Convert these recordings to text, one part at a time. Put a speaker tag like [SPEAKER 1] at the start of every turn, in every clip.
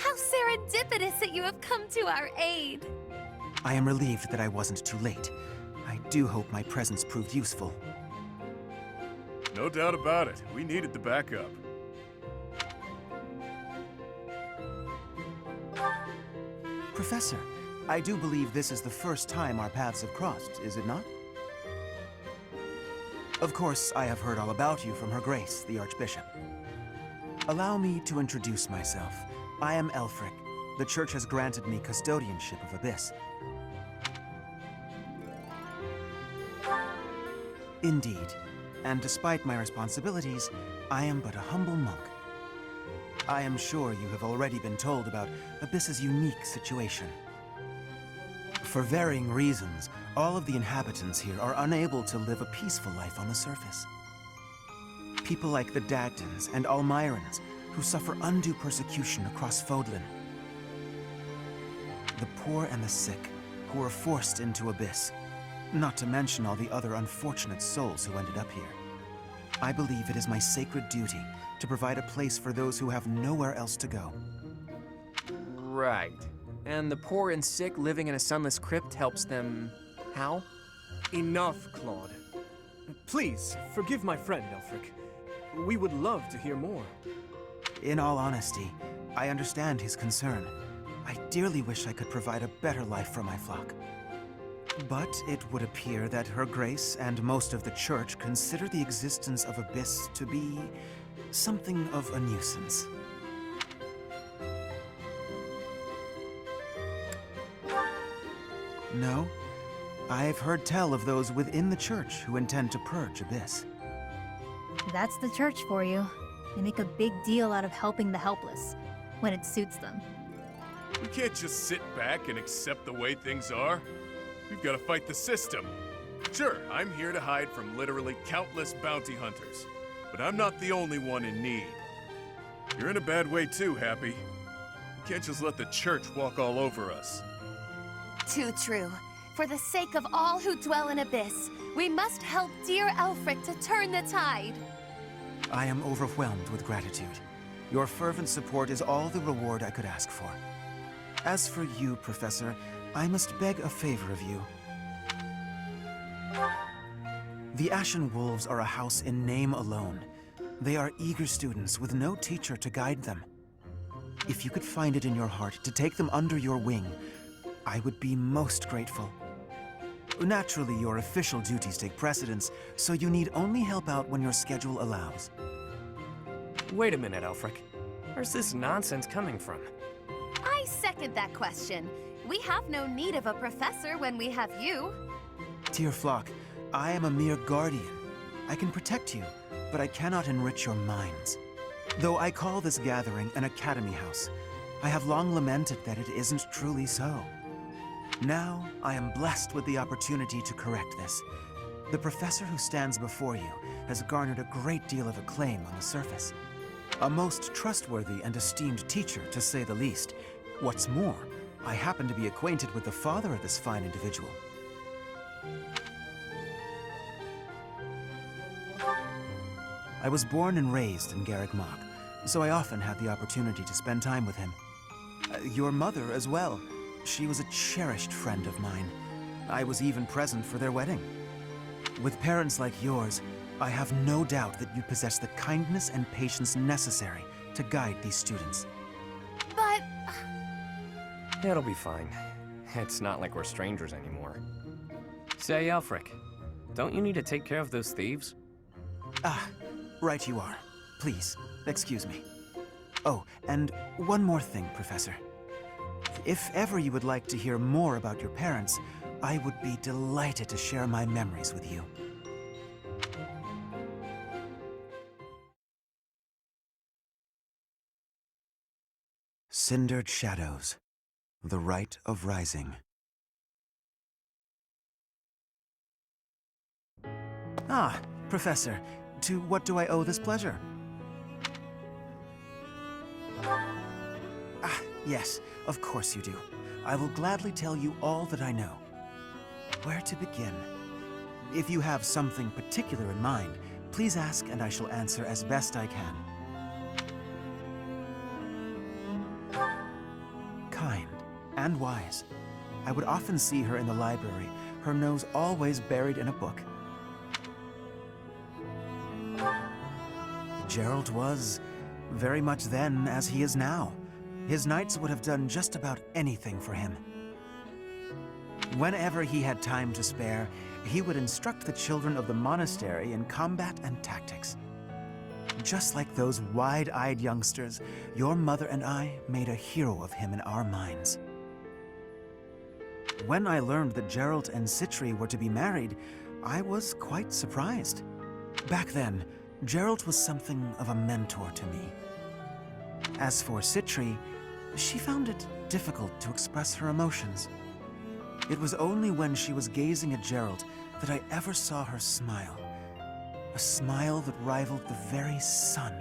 [SPEAKER 1] How serendipitous that you have come to our aid!
[SPEAKER 2] I am relieved that I wasn't too late. I do hope my presence proved useful.
[SPEAKER 3] No doubt about it. We needed the backup.
[SPEAKER 2] Professor, I do believe this is the first time our paths have crossed, is it not? Of course, I have heard all about you from Her Grace, the Archbishop. Allow me to introduce myself. I am Elfric. The Church has granted me custodianship of Abyss. Indeed, and despite my responsibilities, I am but a humble monk. I am sure you have already been told about Abyss's unique situation. For varying reasons, all of the inhabitants here are unable to live a peaceful life on the surface. People like the Dagdans and Almirans, who suffer undue persecution across Fodlan. The poor and the sick, who are forced into Abyss. Not to mention all the other unfortunate souls who ended up here. I believe it is my sacred duty to provide a place for those who have nowhere else to go.
[SPEAKER 4] Right. And the poor and sick living in a sunless crypt helps them... how?
[SPEAKER 5] Enough, Claude. Please, forgive my friend, Elfric. We would love to hear more.
[SPEAKER 2] In all honesty, I understand his concern. I dearly wish I could provide a better life for my flock. But it would appear that Her Grace and most of the Church consider the existence of Abyss to be something of a nuisance. No? I've heard tell of those within the Church who intend to purge Abyss.
[SPEAKER 6] That's the Church for you. They make a big deal out of helping the helpless, when it suits them.
[SPEAKER 3] We can't just sit back and accept the way things are. We've got to fight the system. Sure, I'm here to hide from literally countless bounty hunters, but I'm not the only one in need. You're in a bad way too, Happy. You can't just let the Church walk all over us.
[SPEAKER 1] Too true. For the sake of all who dwell in Abyss, we must help dear Elfric to turn the tide.
[SPEAKER 2] I am overwhelmed with gratitude. Your fervent support is all the reward I could ask for. As for you, Professor, I must beg a favor of you. The Ashen Wolves are a house in name alone. They are eager students with no teacher to guide them. If you could find it in your heart to take them under your wing, I would be most grateful. Naturally, your official duties take precedence, so you need only help out when your schedule allows.
[SPEAKER 4] Wait a minute, Elfric. Where's this nonsense coming from?
[SPEAKER 1] I second that question. We have no need of a professor when we have you.
[SPEAKER 2] Dear flock, I am a mere guardian. I can protect you, but I cannot enrich your minds. Though I call this gathering an academy house, I have long lamented that it isn't truly so. Now, I am blessed with the opportunity to correct this. The professor who stands before you has garnered a great deal of acclaim on the surface. A most trustworthy and esteemed teacher, to say the least. What's more, I happen to be acquainted with the father of this fine individual. I was born and raised in Garrick Mach, so I often had the opportunity to spend time with him. Your mother as well. She was a cherished friend of mine. I was even present for their wedding. With parents like yours, I have no doubt that you possess the kindness and patience necessary to guide these students.
[SPEAKER 1] But...
[SPEAKER 4] It'll be fine. It's not like we're strangers anymore. Say, Elfric, don't you need to take care of those thieves?
[SPEAKER 2] Ah, right you are. Please, excuse me. Oh, and one more thing, Professor. If ever you would like to hear more about your parents, I would be delighted to share my memories with you. Cindered Shadows. The Rite of Rising. Ah, Professor, to what do I owe this pleasure? Ah, yes, of course you do. I will gladly tell you all that I know. Where to begin? If you have something particular in mind, please ask and I shall answer as best I can. and wise. I would often see her in the library, her nose always buried in a book. Gerald was very much then as he is now. His knights would have done just about anything for him. Whenever he had time to spare, he would instruct the children of the monastery in combat and tactics. Just like those wide-eyed youngsters, your mother and I made a hero of him in our minds. When I learned that Gerald and Citri were to be married, I was quite surprised. Back then, Gerald was something of a mentor to me. As for Citri, she found it difficult to express her emotions. It was only when she was gazing at Gerald that I ever saw her smile. A smile that rivaled the very sun.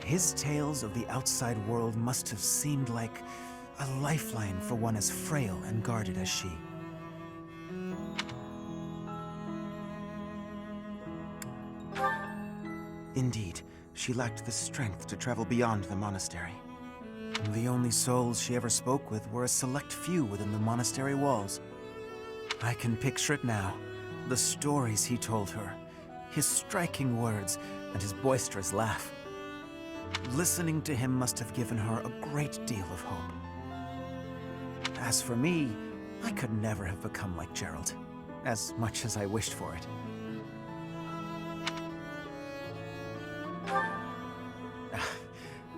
[SPEAKER 2] His tales of the outside world must have seemed like a lifeline for one as frail and guarded as she. Indeed, she lacked the strength to travel beyond the monastery. The only souls she ever spoke with were a select few within the monastery walls. I can picture it now, the stories he told her, his striking words, and his boisterous laugh. Listening to him must have given her a great deal of hope. As for me, I could never have become like Gerald, as much as I wished for it.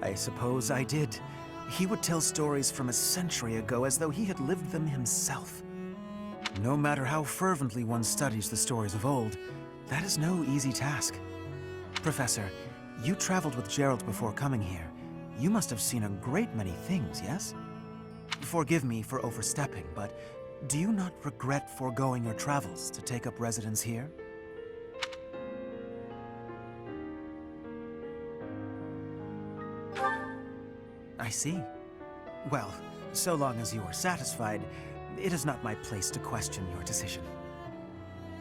[SPEAKER 2] I suppose I did. He would tell stories from a century ago as though he had lived them himself. No matter how fervently one studies the stories of old, that is no easy task. Professor, you traveled with Gerald before coming here. You must have seen a great many things, yes? Forgive me for overstepping, but do you not regret foregoing your travels to take up residence here? I see. Well, so long as you are satisfied, it is not my place to question your decision.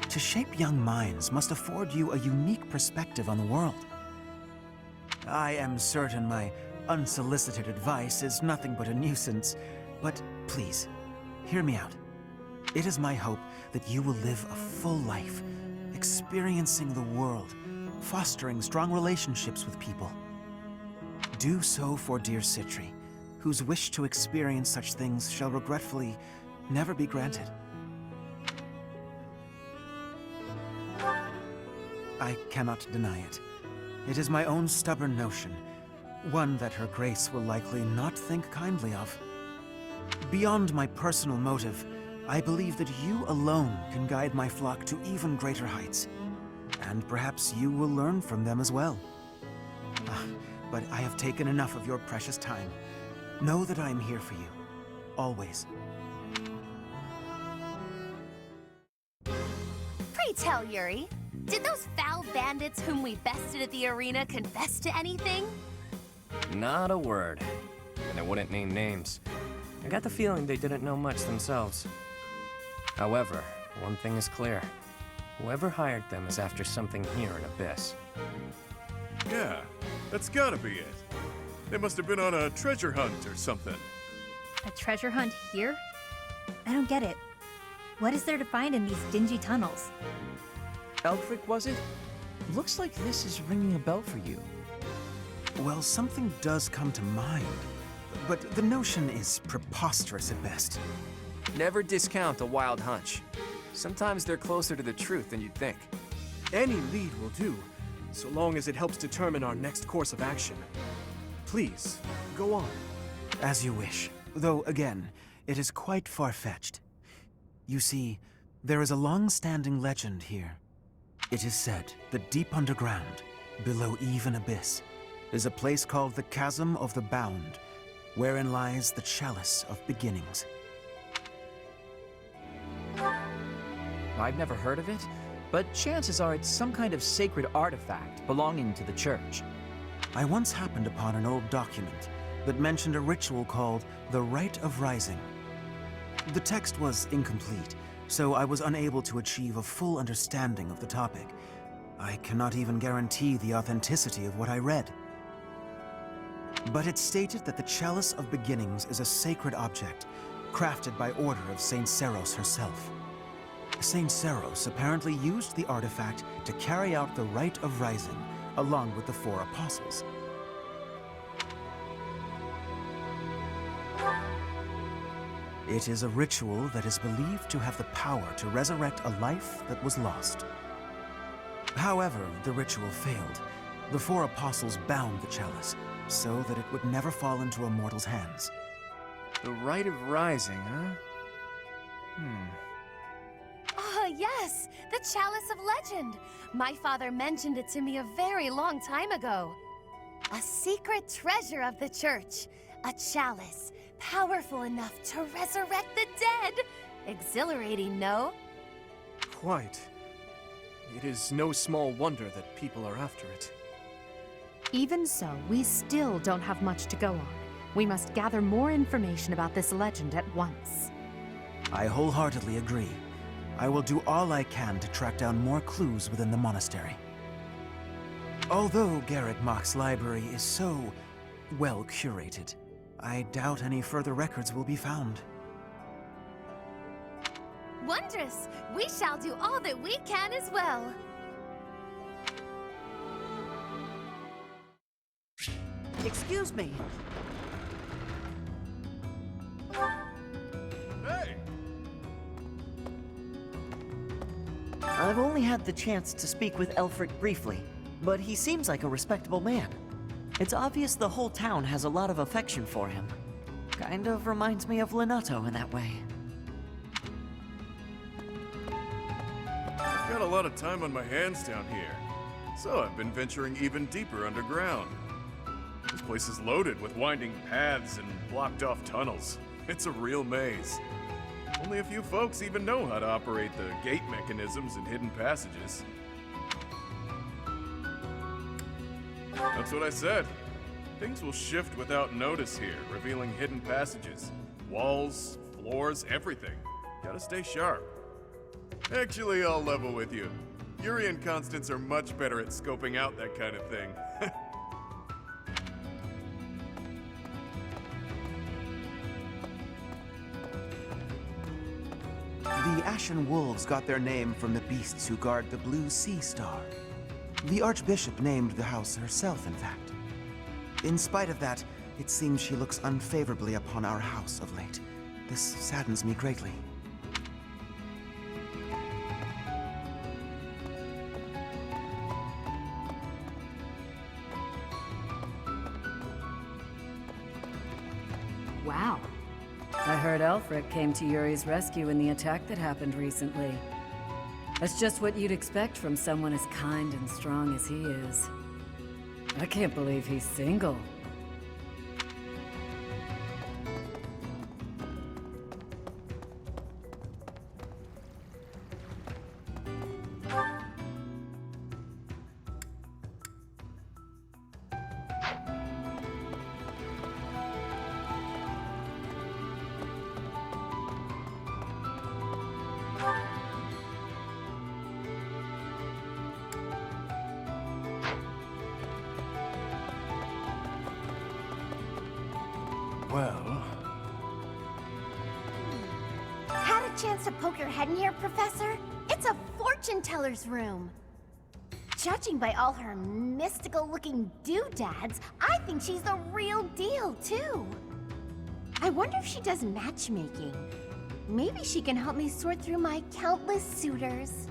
[SPEAKER 2] To shape young minds must afford you a unique perspective on the world. I am certain my unsolicited advice is nothing but a nuisance, but please, hear me out. It is my hope that you will live a full life, experiencing the world, fostering strong relationships with people. Do so for dear Citri, whose wish to experience such things shall regretfully never be granted. I cannot deny it. It is my own stubborn notion, one that Her Grace will likely not think kindly of. Beyond my personal motive, I believe that you alone can guide my flock to even greater heights. And perhaps you will learn from them as well. But I have taken enough of your precious time. Know that I am here for you, always.
[SPEAKER 1] Pray tell, Yuri, did those foul bandits whom we bested at the arena confess to anything?
[SPEAKER 4] Not a word. And they wouldn't name names. I got the feeling they didn't know much themselves. However, one thing is clear. Whoever hired them is after something here in Abyss.
[SPEAKER 3] Yeah, that's gotta be it. They must have been on a treasure hunt or something.
[SPEAKER 6] A treasure hunt here? I don't get it. What is there to find in these dingy tunnels?
[SPEAKER 7] Elfric, was it? Looks like this is ringing a bell for you.
[SPEAKER 2] Well, something does come to mind, but the notion is preposterous at best.
[SPEAKER 8] Never discount a wild hunch. Sometimes they're closer to the truth than you'd think.
[SPEAKER 5] Any lead will do, so long as it helps determine our next course of action. Please, go on.
[SPEAKER 2] As you wish, though again, it is quite far-fetched. You see, there is a long-standing legend here. It is said that deep underground, below even Abyss, is a place called the Chasm of the Bound, wherein lies the Chalice of Beginnings.
[SPEAKER 7] I've never heard of it, but chances are it's some kind of sacred artifact belonging to the church.
[SPEAKER 2] I once happened upon an old document that mentioned a ritual called the Rite of Rising. The text was incomplete, so I was unable to achieve a full understanding of the topic. I cannot even guarantee the authenticity of what I read. But it stated that the Chalice of Beginnings is a sacred object, crafted by order of Saint Seros herself. Saint Seros apparently used the artifact to carry out the Rite of Rising, along with the 4 apostles. It is a ritual that is believed to have the power to resurrect a life that was lost. However, the ritual failed. The 4 apostles bound the chalice, so that it would never fall into a mortal's hands.
[SPEAKER 8] The Rite of Rising, huh?
[SPEAKER 1] Oh, yes! The Chalice of Legend! My father mentioned it to me a very long time ago. A secret treasure of the church. A chalice, powerful enough to resurrect the dead. Exhilarating, no?
[SPEAKER 5] Quite. It is no small wonder that people are after it.
[SPEAKER 9] Even so, we still don't have much to go on. We must gather more information about this legend at once.
[SPEAKER 2] I wholeheartedly agree. I will do all I can to track down more clues within the monastery. Although Garrett Mach's library is so well curated, I doubt any further records will be found.
[SPEAKER 1] Wondrous! We shall do all that we can as well.
[SPEAKER 10] Excuse me.
[SPEAKER 3] Hey!
[SPEAKER 10] I've only had the chance to speak with Elfric briefly, but he seems like a respectable man. It's obvious the whole town has a lot of affection for him. Kind of reminds me of Lenato in that way.
[SPEAKER 3] I've got a lot of time on my hands down here, so I've been venturing even deeper underground. This place is loaded with winding paths and blocked-off tunnels. It's a real maze. Only a few folks even know how to operate the gate mechanisms and hidden passages. That's what I said. Things will shift without notice here, revealing hidden passages. Walls, floors, everything. Gotta stay sharp. Actually, I'll level with you. Yuri and Constance are much better at scoping out that kind of thing.
[SPEAKER 2] The Ashen Wolves got their name from the beasts who guard the Blue Sea Star. The Archbishop named the house herself, in fact. In spite of that, it seems she looks unfavorably upon our house of late. This saddens me greatly.
[SPEAKER 9] Wow.
[SPEAKER 11] I heard Elfric came to Yuri's rescue in the attack that happened recently. That's just what you'd expect from someone as kind and strong as he is. I can't believe he's single.
[SPEAKER 3] Well...
[SPEAKER 1] Had a chance to poke your head in here, Professor? It's a fortune teller's room. Judging by all her mystical-looking doodads, I think she's the real deal, too. I wonder if she does matchmaking. Maybe she can help me sort through my countless suitors.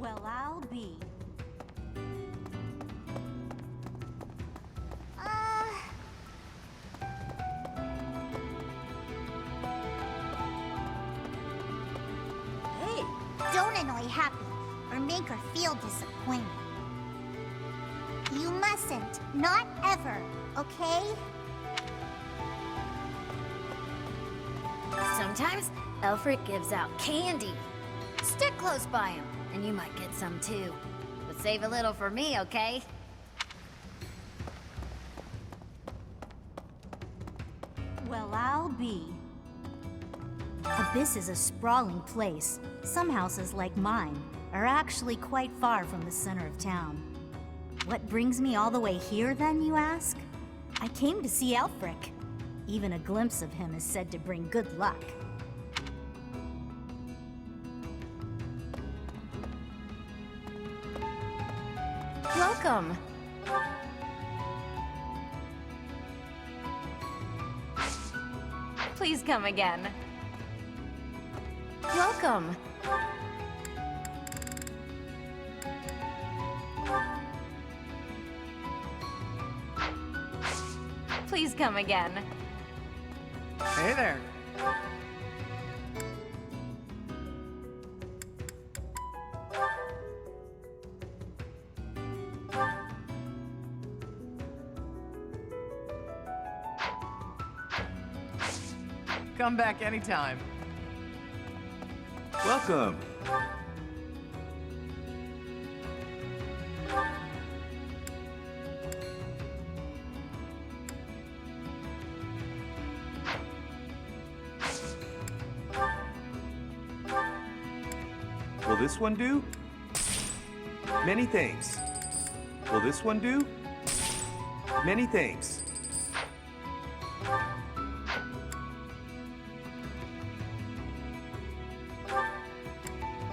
[SPEAKER 1] Well, I'll be. Hey, don't annoy Happy or make her feel disappointed. You mustn't. Not ever, okay?
[SPEAKER 12] Sometimes Alfred gives out candy. Stick close by him, and you might get some too. But save a little for me, okay?
[SPEAKER 1] Well, I'll be.
[SPEAKER 13] Abyss is a sprawling place. Some houses, like mine, are actually quite far from the center of town. What brings me all the way here, then, you ask? I came to see Elfric. Even a glimpse of him is said to bring good luck.
[SPEAKER 9] Welcome. Please come again. Welcome. Please come again.
[SPEAKER 4] Hey there. Come back anytime.
[SPEAKER 14] Welcome. Will this one do? Many thanks. Will this one do? Many thanks.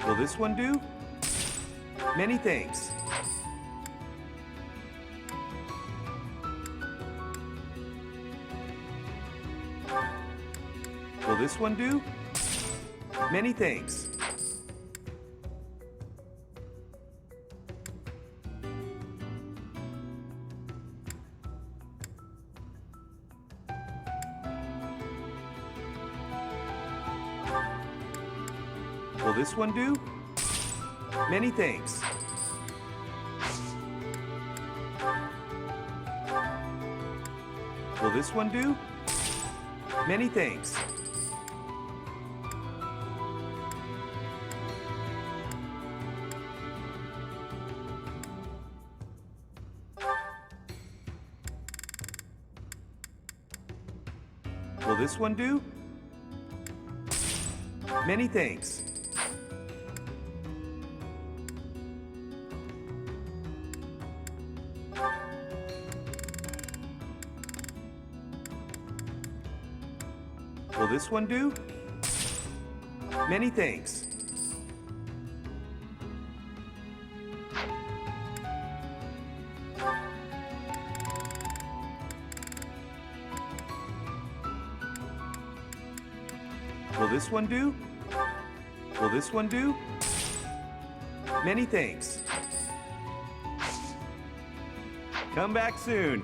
[SPEAKER 14] Will this one do? Many thanks. Will this one do? Many thanks. Will this one do? Many thanks. Will this one do? Many thanks. Will this one do? Many thanks. Will this one do? Many thanks. Will this one do? Will this one do? Many thanks. Come back soon.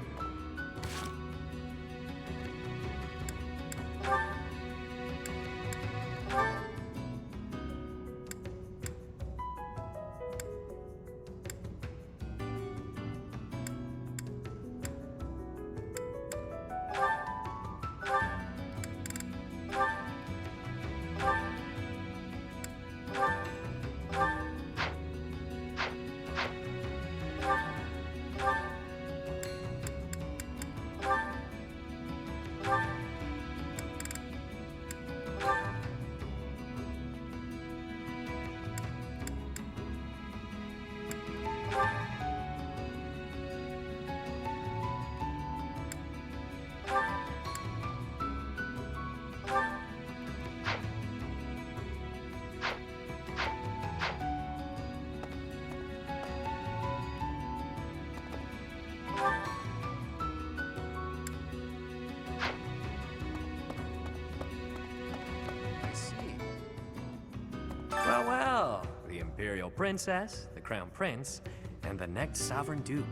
[SPEAKER 4] Imperial Princess, the Crown Prince, and the next Sovereign Duke.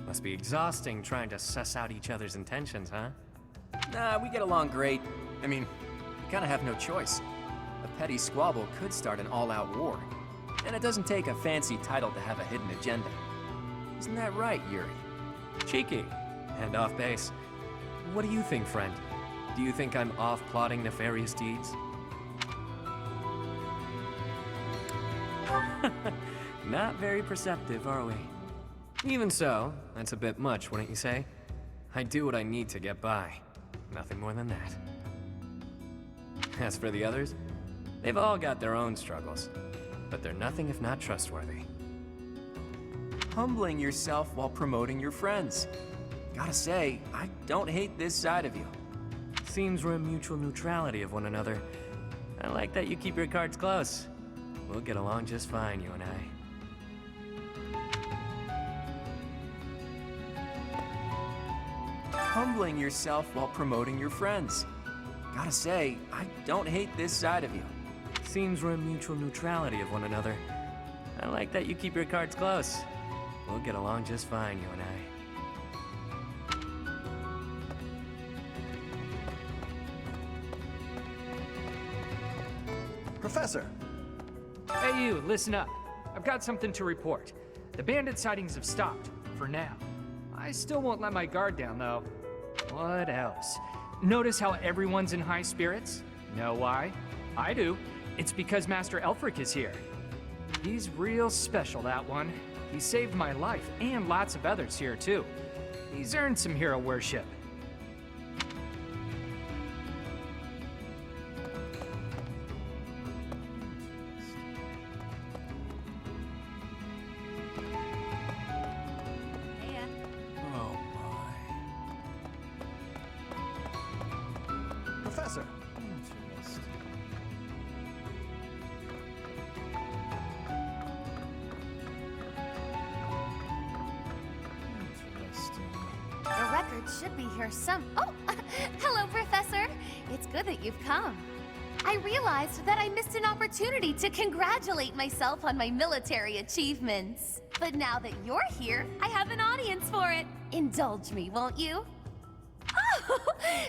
[SPEAKER 4] Must be exhausting trying to suss out each other's intentions, huh?
[SPEAKER 8] Nah, we get along great. I mean, we kinda have no choice. A petty squabble could start an all-out war. And it doesn't take a fancy title to have a hidden agenda. Isn't that right, Yuri?
[SPEAKER 4] Cheeky. And off base. What do you think, friend? Do you think I'm off plotting nefarious deeds? Not very perceptive, are we? Even so, that's a bit much, wouldn't you say? I do what I need to get by. Nothing more than that. As for the others, they've all got their own struggles, but they're nothing if not trustworthy.
[SPEAKER 8] Humbling yourself while promoting your friends. Gotta say, I don't hate this side of you.
[SPEAKER 4] Seems we're in mutual neutrality of one another. I like that you keep your cards close. We'll get along just fine, you and I.
[SPEAKER 8] Humbling yourself while promoting your friends. Gotta say, I don't hate this side of you.
[SPEAKER 4] Seems we're in mutual neutrality of one another. I like that you keep your cards close. We'll get along just fine, you and I.
[SPEAKER 15] Professor!
[SPEAKER 16] Hey you, listen up. I've got something to report. The bandit sightings have stopped, for now. I still won't let my guard down, though. What else? Notice how everyone's in high spirits? Know why? I do. It's because Master Elfric is here. He's real special, that one. He saved my life, and lots of others here, too. He's earned some hero worship.
[SPEAKER 15] Professor!
[SPEAKER 1] The records should be here Oh, hello, Professor. It's good that you've come. I realized that I missed an opportunity to congratulate myself on my military achievements. But now that you're here, I have an audience for it. Indulge me, won't you? Oh,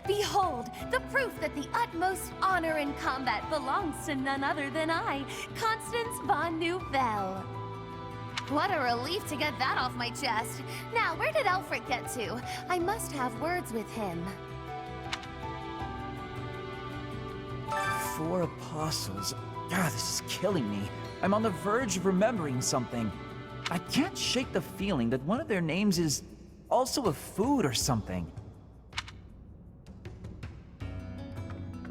[SPEAKER 1] behold, the proof that the utmost honor in combat belongs to none other than I, Constance von Nouvelle. What a relief to get that off my chest. Now, where did Elfric get to? I must have words with him.
[SPEAKER 7] 4 apostles. God, this is killing me. I'm on the verge of remembering something. I can't shake the feeling that one of their names is also a food or something.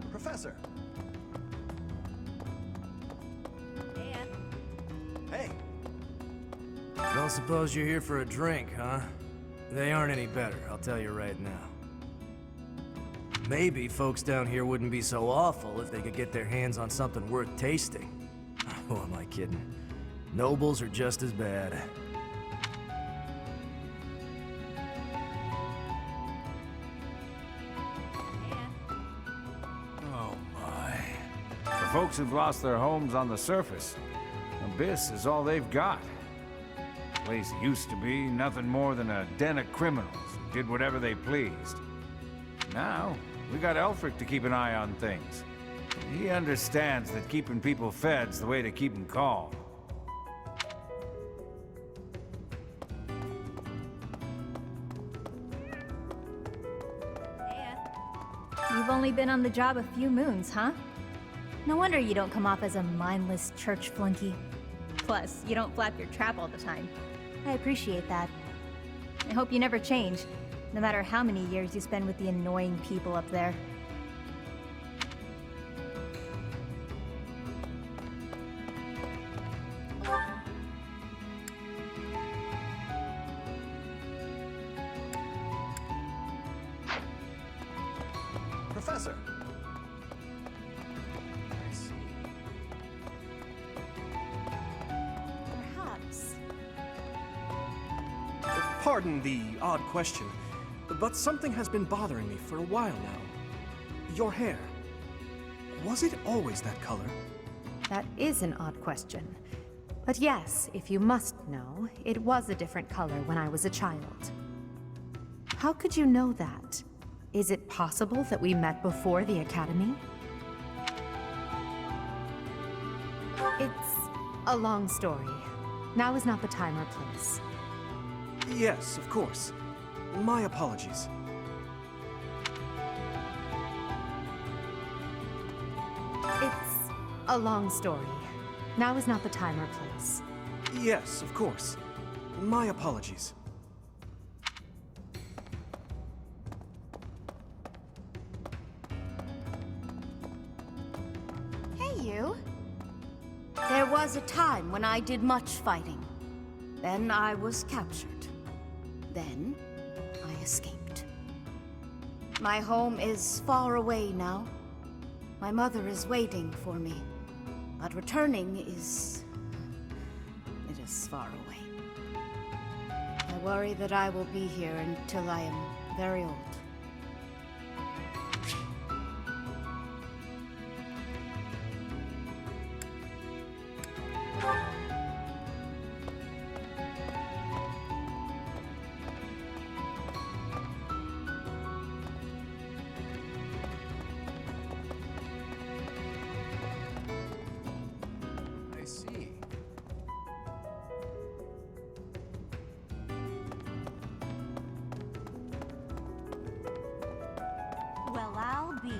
[SPEAKER 15] Professor! Hey!
[SPEAKER 17] Don't suppose you're here for a drink, huh? They aren't any better, I'll tell you right now. Maybe folks down here wouldn't be so awful if they could get their hands on something worth tasting. Who am I kidding? Nobles are just as bad.
[SPEAKER 18] Oh my. The folks who've lost their homes on the surface, Abyss is all they've got. The place used to be nothing more than a den of criminals who did whatever they pleased. Now, we got Elfric to keep an eye on things. He understands that keeping people fed's the way to keep them calm.
[SPEAKER 6] You've only been on the job a few moons, huh? No wonder you don't come off as a mindless church flunky. Plus, you don't flap your trap all the time. I appreciate that. I hope you never change, no matter how many years you spend with the annoying people up there.
[SPEAKER 15] Professor!
[SPEAKER 1] Perhaps.
[SPEAKER 5] Pardon the odd question, but something has been bothering me for a while now. Your hair. Was it always that color?
[SPEAKER 9] That is an odd question. But yes, if you must know, it was a different color when I was a child. How could you know that? Is it possible that we met before the Academy? It's a long story. Now is not the time or place.
[SPEAKER 5] Yes, of course. My apologies.
[SPEAKER 9] It's a long story. Now is not the time or place.
[SPEAKER 5] Yes, of course. My apologies.
[SPEAKER 1] Hey, you.
[SPEAKER 19] There was a time when I did much fighting. Then I was captured. Then I escaped. My home is far away now. My mother is waiting for me. But returning is... it is far away. I worry that I will be here until I am very old.
[SPEAKER 8] I see.
[SPEAKER 13] Well, I'll be.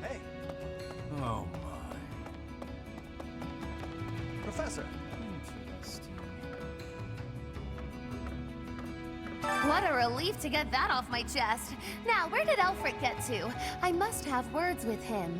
[SPEAKER 15] Hey,
[SPEAKER 18] Oh
[SPEAKER 15] Professor.
[SPEAKER 1] What a relief to get that off my chest. Now, where did Elfric get to? I must have words with him.